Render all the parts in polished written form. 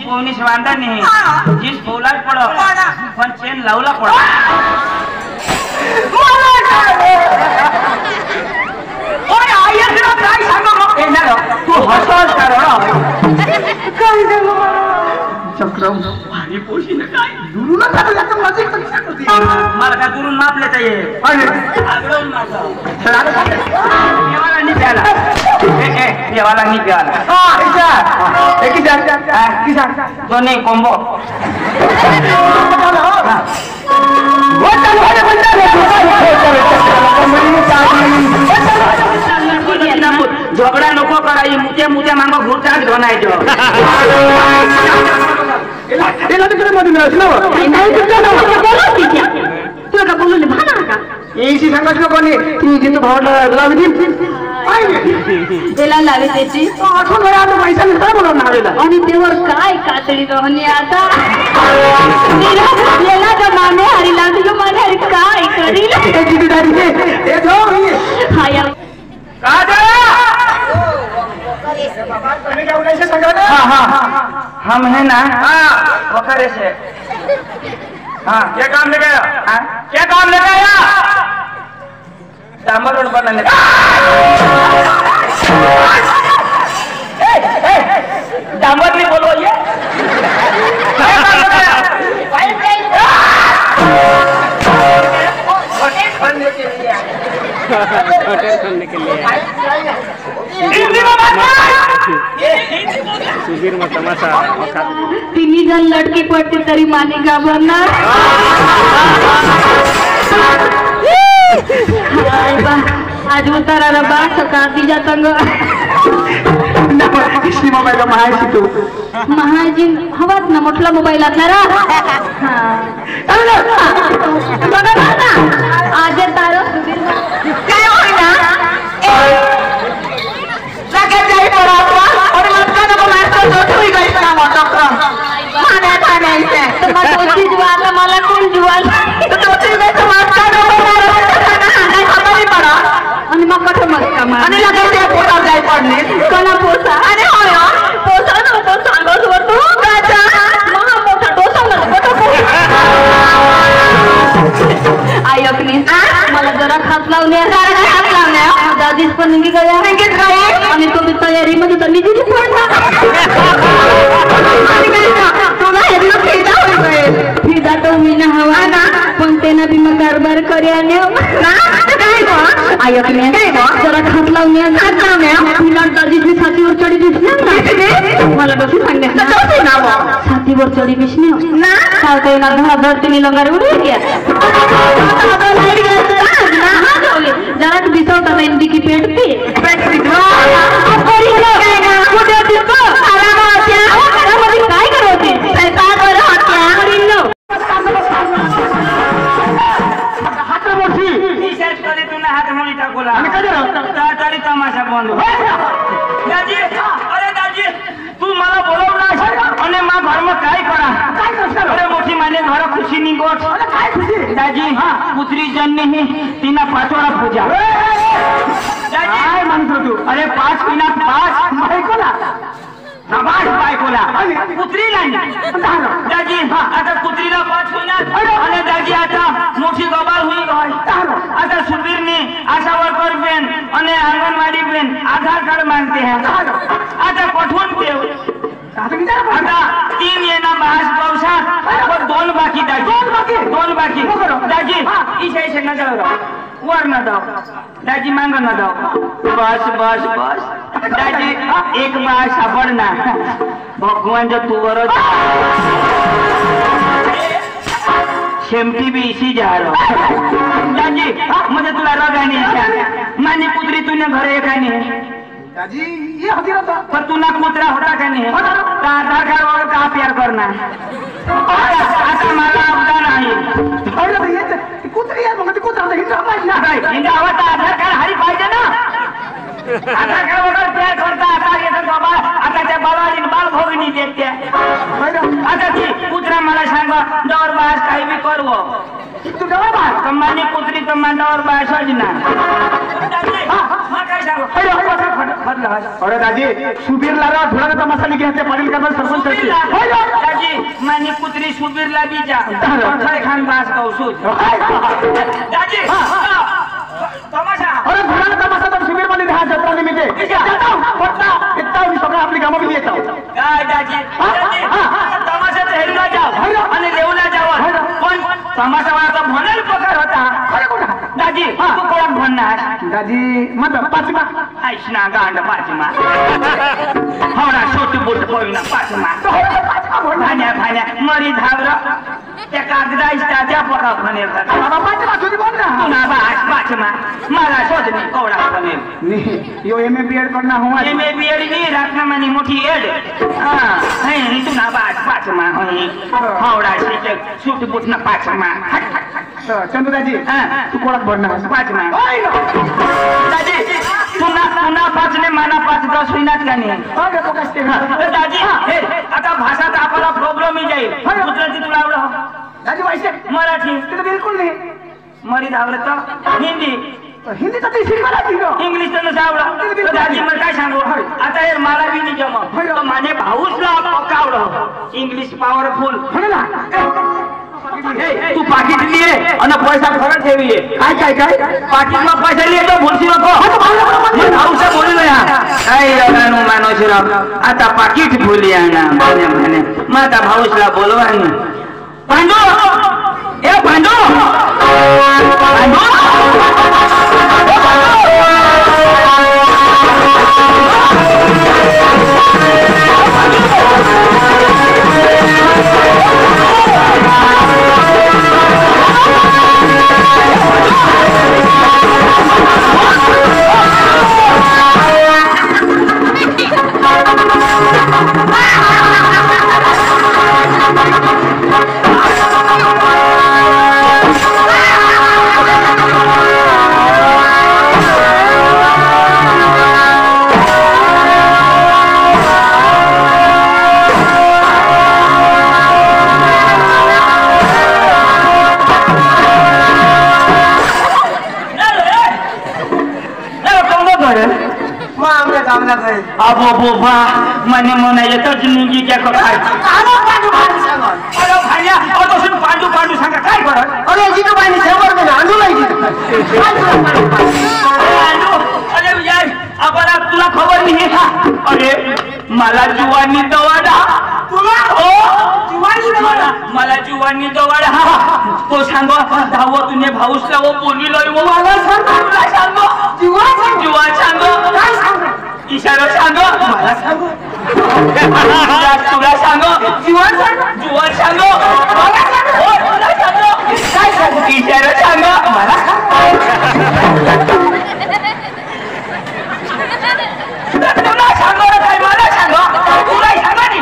पोहणी शिवांदा नाही जीस पोलाच पडो पण चेन लावला पडो तू हसवस चक्रम भारी पोशी काय दुरून मला काय दुरून मापले ते देवाला नाही प्याला देवाला नाही प्याला तो नाही कोंबो झगडा नको कराई मुझे मुझे मांगो घुरचाच घोनायचो तुला का बोलू भाना का येशी सांगितलं कोणी ती जितू भावला लावली त्याला लावे त्याची आठवण वेळा आता पैसा नसता बोलवून नावेला आणि तेवर काय कातडी रोहनी आता याला का माने हरिला तुझं माने हरी काय करील किती दारी हे जो हा यार हम है ना वकरे से हाँ क्या काम लेके आया क्या काम लेके आया डामर रोड बनाने डामर नहीं बोलो ये होटल खोलने के लिए सुधीर में तमाशा तिन्ही जण लटकी पडते तरी माने घाबरणार आज उताराला बा सकाळ तिच्या संग मोबाईल महाजी तू महाजी हवाच ना मोठला मोबाईल असणारा आज तार काय होईना मला कोण जुवाल आणि मग कठं मग आणि लगायचे पोटा जाय पडणे कला पोसा आणि होय पोसा नव्हतं सांगत होतो गाजा महा मोठा डोसा नव्हता आयकनी मला जरा खास लावणे दादीच पण निघी गया आणि तुम्ही तयारीमध्ये तर निघी पडला फिदा तो मी ना हवा ना पण त्यांना बी मग कारभार कर्या आयकने जरा खास लावणे दादीची छातीवर चढी दिसणार मला कसं सांगणे छातीवर चढी दिसणे चालते ना धड तिने लंगार उडी घ्या जरा दिसवता मेहंदी की पेटते काय करवते हात मुली टाकूला तरी तमाशा बंद दाजी अरे दाजी तू मला बोलवला आणि मा घर में काय करा अरे मोठी माने घर खुशी निघोट दाजी पुत्री जन्म ही तिना पाचोरा पूजा काय म्हणतो तू अरे 5 पिना 5 बायकोला नवाज बायकोला पुत्री नाही दाजी आता पुत्रीला 5 पिना आणि दाजी आता मोठी गबाळ हुई आता सुबीरनी आशा वर्कर बेन आणि अंगनवाडी बेन आधार कार्ड मांगते हैं आता कठून देव आता 3 येना बास गौसा और 2 बाकी दाजी 2 बाकी दाजी इसे न जाओ वर न जाओ दाजी मांग न जाओ बस बस बस दाजी एक बार सापडना भगवान जो तू वर शेमटी भी इसी जा रहा दाजी मुझे तुला रोग आहे मानी पुत्री तूने घरे एक आहे दाजी ये हजीरा था पर तू ना कुत्रा होता का नहीं का आधार कार्ड वाला का प्यार करना आता मला अपदा नाही अरे ये कुत्री आहे मग ते कुत्रा नाही पाहिजे ना इंगा आवता आधार कार्ड हरी पाहिजे ना आधार कार्ड वाला प्यार करता आता येतो बाबा आता त्या बाबाजीने बाल भोगणी देते आता ती कुत्रा मला सांगा दौर बास काही बी करवो तू दौर बास कमानी कुत्री तो मान दौर बास होज ना हां काय सांगो अरे फट अरे दाजी सुबीरला धुळाला तमाशा लिखी हते पाटील का सरपंच दाजी मानी कुत्री सुबीरला बीजा खरे खान बास कौसुद दाजी तमाशा अरे धुळाला तमाशा तर सुबीर मध्ये दहा जत्रा निमित्ते पटना इतना मी सगळं आपली कामामध्ये येतो काय दाजी तमाशा तर हेरूला जाव आणि देऊला जाव पण तमाशा वाला म्हणाल पकार होता दाजी तू कोण म्हणणार दाजी मत पाचमा ऐशना गांड पाचमा होना छोटी बोट पोईना पाचमा भाण्या भाण्या मरी धावर त्या कागदा इष्टाच्या पका फनेल बाबा पाचमा तुझी बोल ना पुन्हा बास पाचमा मला शोधनी कोवडा फनेल यो एमए बीएड करना हुआ एमए बीएड नहीं रखना मानी मोठी एड हां है तू ना बास पाचमा होई हावडा शिक्षक सूट बोट ना पाचमा चंदू दाजी तू कोणात भरणार पाचमा दाजी पुन्हा पाचने माना 5-10 होईनात का नाही दाजी हे आता भाषात आपला प्रॉब्लेम ही जाईल गुजराती तुला आवडत दाजी वैसे मराठी तुला बिलकुल नाही मरी आवडत हिंदी हिंदी तर शिकवला इंग्लिश तर नसं आवडत दाजी मला काय सांगू आता हे मला बी नाही जमत माने भाऊसला पक्का आवडत इंग्लिश पॉवरफुल तू पाकिट लिए आणि पैसा खरं ठेवले काय पाकिट में पैसा लिए तो भूलसी नको मैं भाऊसा बोलू ना काय रानू मानोशिराव आता पाकिट भूली ना म्हणे मग आता भाऊसला बोलवा ना पांडू ए पांडू अबो बोबा मने मना येतो जिंदगी क्या काय अरे भाया तो सुन पांडू सांगा काय करत अरे जी तो पाणी सेवर में आंदू लागी अरे यार आपला तुला खबर नाही का अरे मला जुवानी दवाडा तुला हो जुवानी दवाडा मला जुवानी दवाडा तो सांगो धावो तुने भाऊसला वो बोली लई वो मला सांगो जुवा सांगो काय सांगो इशारा सांगो मला सांगो तुला सांगो जुवा सांगो मला सांगो तुला सांगो काय सांगो इशारा सांगो मला तुला सांगो काय मला सांगो तुला सांगा नी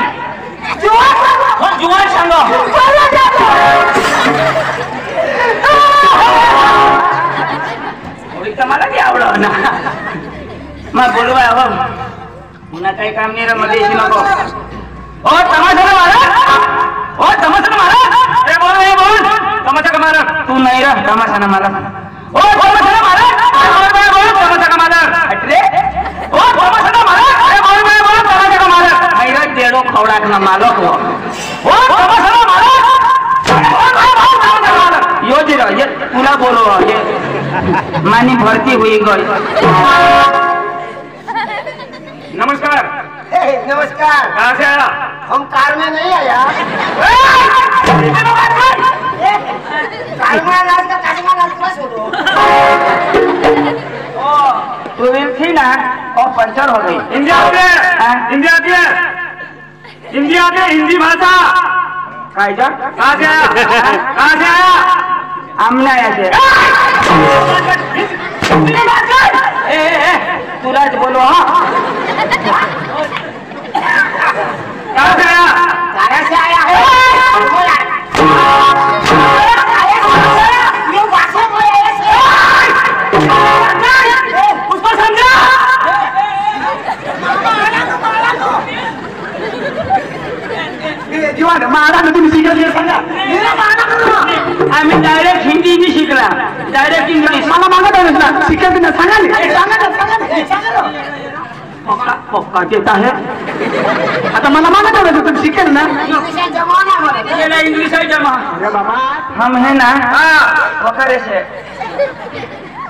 जुवा सांगो मला की आवडलं ना मग बोलवा अब पुन्हा काही काम नाही रे मध्ये येशी नको ओ तमाशा मारा ए बोल तमाशा का मारा तू नाही रे तमाशा ना मारा ओ तमाशा मारा बोल तमाशा का मारा अरे ओ तमाशा मारा ए बोल तमाशा का मारा हैरा देडो खवडाक ना मालक हो ओ तमाशा मारा यो दिरा ये तुला बोलो ये मानी भर्ती हुई गई नमस्कार नमस्कार कहाँ से आया हम कार में नहीं आया टू व्हील थी ना और पंचर हो गई इंडिया हिंदी भाषा कहाँ से आया हमने आया थे तुला बोलो हाँ कहाँ से आया है उसको समझा जीवन मारा तुम्ही शिकले सांगा आम्ही डायरेक्ट हिंदी नाही शिकला डायरेक्ट इंग्लिश मला मागत आहे ना शिकत ना सांगा पक्का देता है आता मला मागत होतं तुम्ही शिकेल ना ये ना इंग्लिश है जमा अरे बाबा हम है ना वकारे से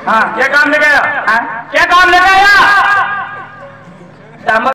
हाँ क्या काम लेके आया? हाँ? क्या काम लेके आया?